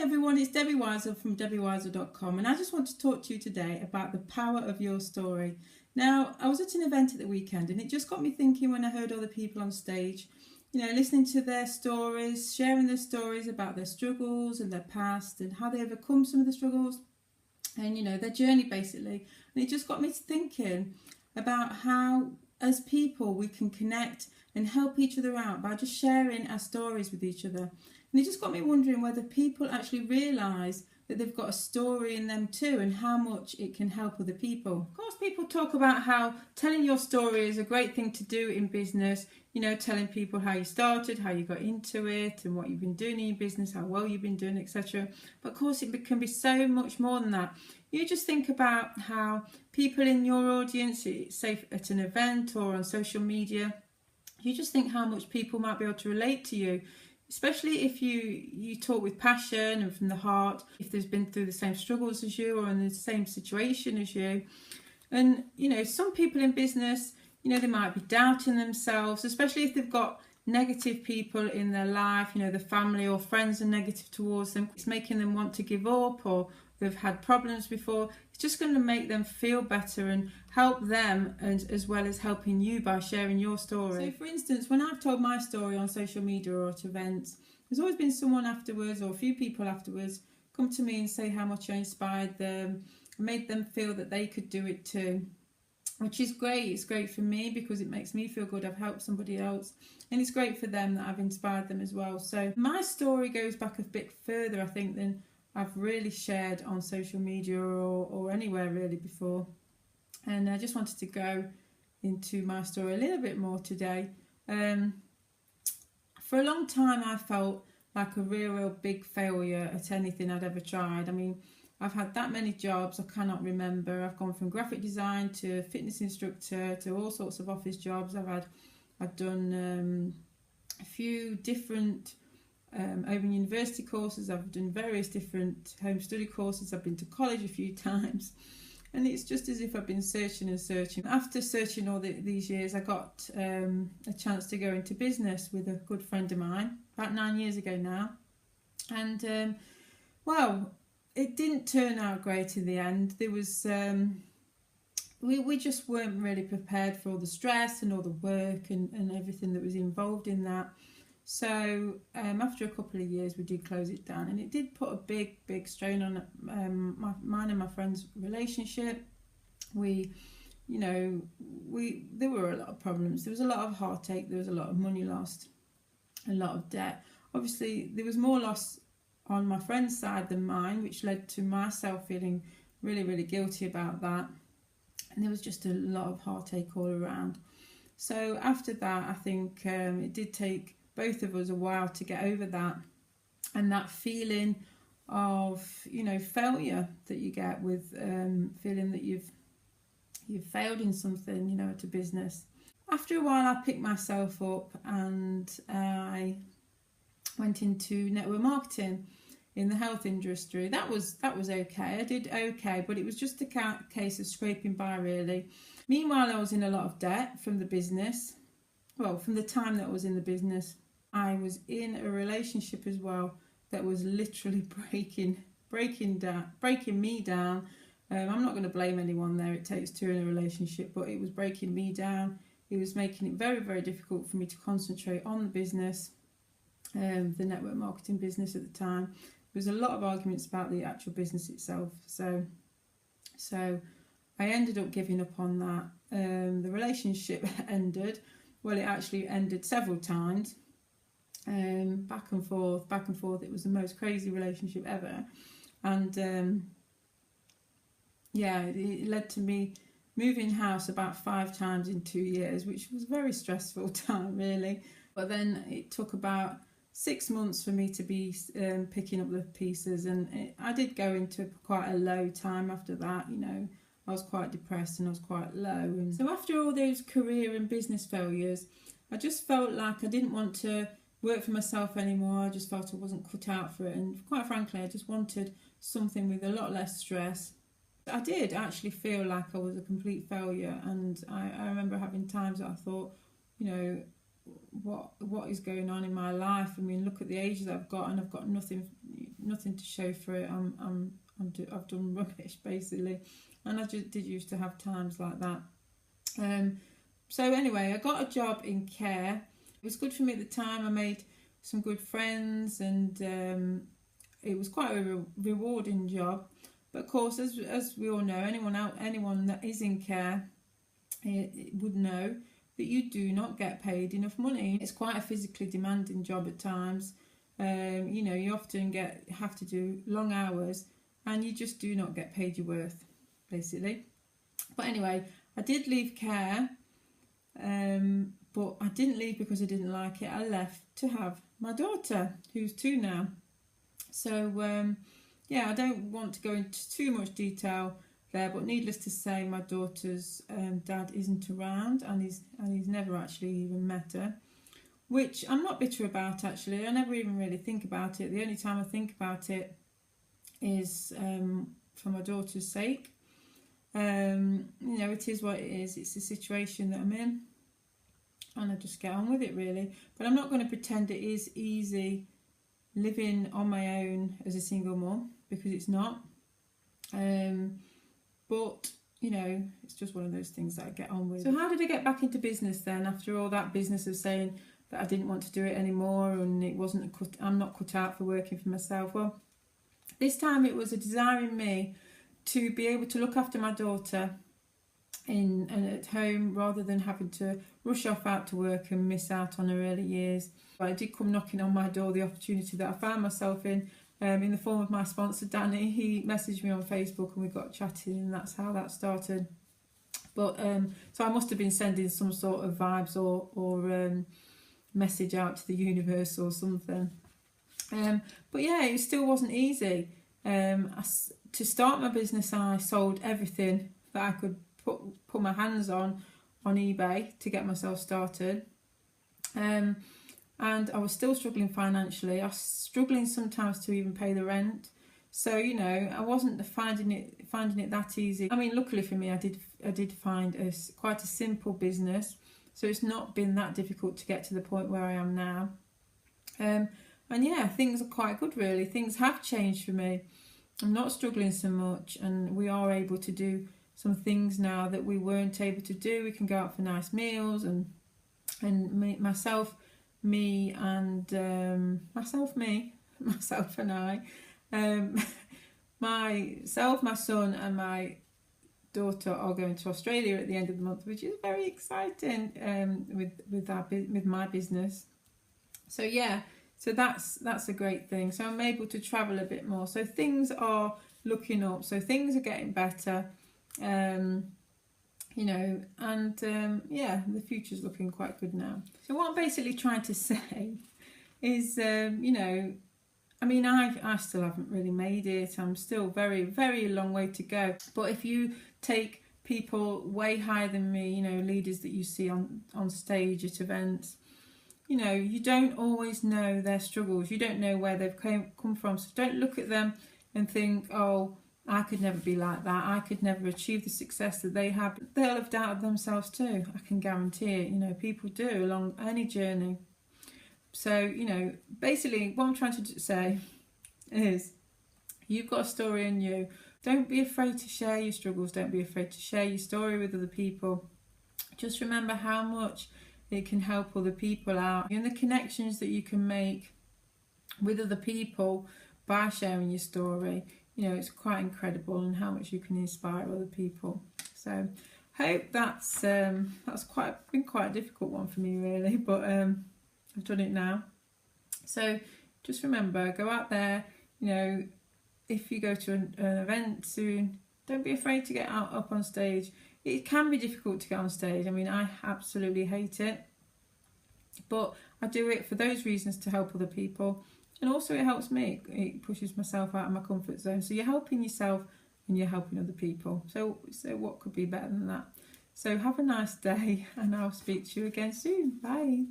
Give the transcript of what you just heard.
everyone, it's Debbie Weiser from debbieweiser.com, and I just want to talk to you today about the power of your story. Now, I was at an event at the weekend and it just got me thinking when I heard all the people on stage, listening to their stories, sharing their stories about their struggles and their past and how they overcome some of the struggles and, their journey basically. And it just got me to thinking about how, as people, we can connect and help each other out by just sharing our stories with each other. And it just got me wondering whether people actually realise that they've got a story in them too and how much it can help other people. Of course, people talk about how telling your story is a great thing to do in business, telling people how you started, how you got into it and what you've been doing in your business, how well you've been doing, etc. But of course, it can be so much more than that. You just think about how people in your audience, say at an event or on social media, you just think how much people might be able to relate to you. Especially if you talk with passion and from the heart, if they've been through the same struggles as you or in the same situation as you. And, some people in business, they might be doubting themselves, especially if they've got negative people in their life, the family or friends are negative towards them. It's making them want to give up, or they've had problems before. It's just going to make them feel better and help them, and as well as helping you by sharing your story. So for instance, when I've told my story on social media or at events, there's always been someone afterwards, or a few people afterwards, come to me and say how much I inspired them, made them feel that they could do it too, which is great. It's great for me because it makes me feel good. I've helped somebody else, and it's great for them that I've inspired them as well. So my story goes back a bit further, I think, than I've really shared on social media or anywhere really before. And I just wanted to go into my story a little bit more today. For a long time I felt like a real big failure at anything I'd ever tried. I mean, I've had that many jobs I cannot remember. I've gone from graphic design to fitness instructor to all sorts of office jobs. I've done a few different open university courses. I've done various different home study courses. I've been to college a few times, and it's just as if I've been searching and searching. After searching all these years, I got a chance to go into business with a good friend of mine about 9 years ago now, and well, it didn't turn out great in the end. There was we just weren't really prepared for all the stress and all the work and everything that was involved in that. So after a couple of years we did close it down, and it did put a big strain on mine and my friend's relationship. There were a lot of problems. There was a lot of heartache, there was a lot of money lost, a lot of debt. Obviously there was more loss on my friend's side than mine, which led to myself feeling really guilty about that, and there was just a lot of heartache all around. So after that, I think it did take both of us a while to get over that, and that feeling of failure that you get with feeling that you've failed in something, at a business. After a while I picked myself up and I went into network marketing in the health industry. That was okay. I did okay, but it was just a case of scraping by really. Meanwhile, I was in a lot of debt from the business. Well, from the time that I was in the business, I was in a relationship as well that was literally breaking me down. I'm not going to blame anyone there. It takes two in a relationship, but it was breaking me down. It was making it very difficult for me to concentrate on the business, the network marketing business at the time. There was a lot of arguments about the actual business itself. So I ended up giving up on that. The relationship ended. Well, it actually ended several times. Back and forth. It was the most crazy relationship ever. And it led to me moving house about 5 times in 2 years, which was a very stressful time really. But then it took about 6 months for me to be picking up the pieces, and I did go into quite a low time after that. I was quite depressed and I was quite low. And so after all those career and business failures, I just felt like I didn't want to work for myself anymore. I just felt I wasn't cut out for it, and quite frankly I just wanted something with a lot less stress. I did actually feel like I was a complete failure, and I remember having times that I thought, what is going on in my life? I mean, look at the age that I've got, and I've got nothing nothing to show for it. I've done rubbish basically, and I just did used to have times like that. So anyway, I got a job in care. It was good for me at the time. I made some good friends, and it was quite a rewarding job. But of course, as we all know, anyone that is in care would know that you do not get paid enough money. It's quite a physically demanding job at times. You often have to do long hours, and you just do not get paid your worth, basically. But anyway, I did leave care, but I didn't leave because I didn't like it. I left to have my daughter, who's 2 now. So I don't want to go into too much detail there, but needless to say, my daughter's dad isn't around, and he's never actually even met her, which I'm not bitter about. Actually, I never even really think about it. The only time I think about it is for my daughter's sake. It is what it is. It's the situation that I'm in, and I just get on with it, really. But I'm not going to pretend it is easy living on my own as a single mum, because it's not. But it's just one of those things that I get on with. So how did I get back into business then, after all that business of saying that I didn't want to do it anymore, and I'm not cut out for working for myself? Well, this time it was a desire in me to be able to look after my daughter at home, rather than having to rush off out to work and miss out on her early years. But it did come knocking on my door, the opportunity that I found myself in the form of my sponsor Danny. He messaged me on Facebook and we got chatting, and that's how that started. But so I must have been sending some sort of vibes or message out to the universe or something. But yeah, it still wasn't easy. To start my business, I sold everything that I could put my hands on eBay to get myself started. And I was still struggling financially. I was struggling sometimes to even pay the rent. So I wasn't finding it that easy. I mean, luckily for me, I did find quite a simple business, so it's not been that difficult to get to the point where I am now. And yeah, things are quite good, really. Things have changed for me. I'm not struggling so much, and we are able to do some things now that we weren't able to do. We can go out for nice meals, and myself and I, myself, my son and my daughter are going to Australia at the end of the month, which is very exciting, with my business. So yeah, so that's a great thing. So I'm able to travel a bit more. So things are looking up. So things are getting better. The future's looking quite good now. So what I'm basically trying to say is, I still haven't really made it. I'm still very, very long way to go. But if you take people way higher than me, leaders that you see on stage at events, you don't always know their struggles. You don't know where they've come from. So don't look at them and think, oh, I could never be like that. I could never achieve the success that they have. They'll have doubted themselves too. I can guarantee it. People do along any journey. So, basically what I'm trying to say is, you've got a story in you. Don't be afraid to share your struggles. Don't be afraid to share your story with other people. Just remember how much it can help other people out, and the connections that you can make with other people by sharing your story. It's quite incredible, and how much you can inspire other people. So hope that's been quite a difficult one for me, really, but I've done it now. So just remember, go out there. If you go to an event soon, don't be afraid to get up on stage. It can be difficult to get on stage. I mean, I absolutely hate it, but I do it for those reasons, to help other people. And also it helps me. It pushes myself out of my comfort zone. So you're helping yourself and you're helping other people. So what could be better than that? So have a nice day, and I'll speak to you again soon. Bye.